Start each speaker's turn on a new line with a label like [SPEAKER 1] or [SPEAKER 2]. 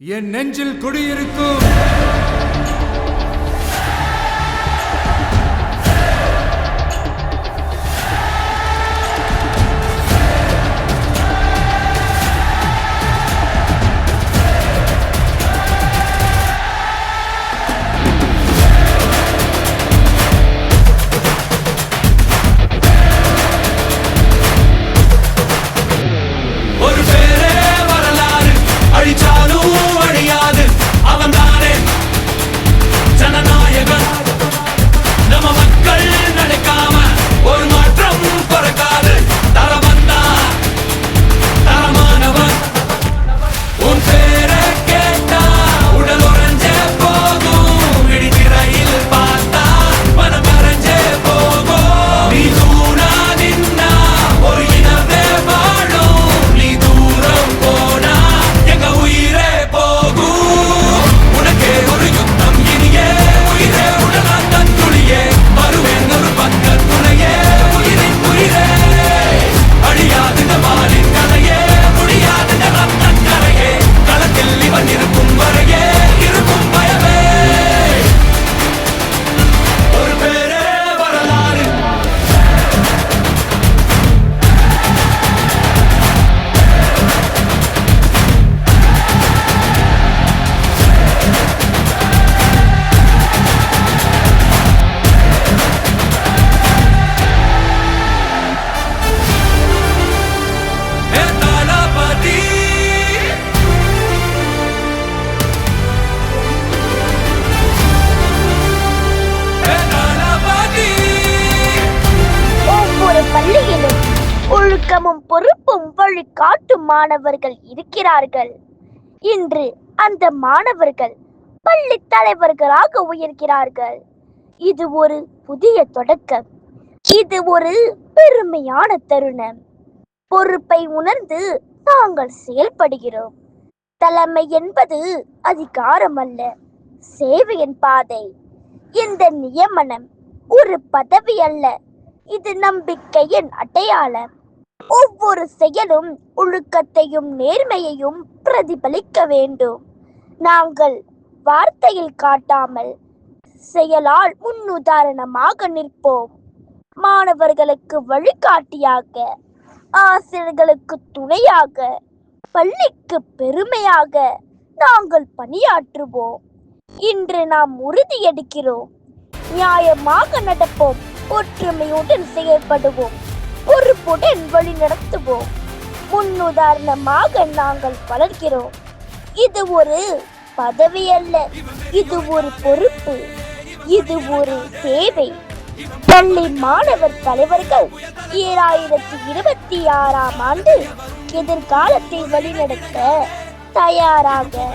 [SPEAKER 1] என் நெஞ்சில் குடியிருக்கும்
[SPEAKER 2] ஒழுக்கமும் பொறுப்பும் வழிகாட்டும் மாணவர்கள் இருக்கிறார்கள். இன்று அந்த மாணவர்கள் பள்ளி தலைவர்களாக உயர்கிறார்கள். இது ஒரு புதிய தொடக்கம். இது ஒரு பெருமையான தருணம். பொறுப்பை உணர்ந்து நாங்கள் செயல்படுகிறோம். தலைமை என்பது அதிகாரம் அல்ல, சேவையின் பாதை. இந்த நியமனம் ஒரு பதவி அல்ல, இது நம்பிக்கையின் அடையாளம். ஒவ்வொரு செயலும் ஒழுக்கத்தையும் நேர்மையையும் பிரதிபலிக்க வேண்டும். நாங்கள் வார்த்தையில் காட்டாமல் செயலால் முன்னுதாரணமாக நிற்போம். மாணவர்களுக்கு வழிகாட்டியாக, ஆசிரியர்களுக்கு துணையாக, பள்ளிக்கு பெருமையாக நாங்கள் பணியாற்றுவோம். இன்று நாம் உறுதியெடுக்கிறோம். நியாயமாக நடப்போம், ஒற்றுமையுடன் செயல்படுவோம், பொறுப்புடன் வழி நடத்துவோம். முன்னுதாரணமாக நாங்கள் வளர்கிறோம். இது ஒரு பதவி அல்ல, இது ஒரு பொறுப்பு, இது ஒரு சேவை. பள்ளி மாணவர் தலைவர்கள் 2026ஆம் ஆண்டு எதிர்காலத்தை வழிநடத்த தயாராக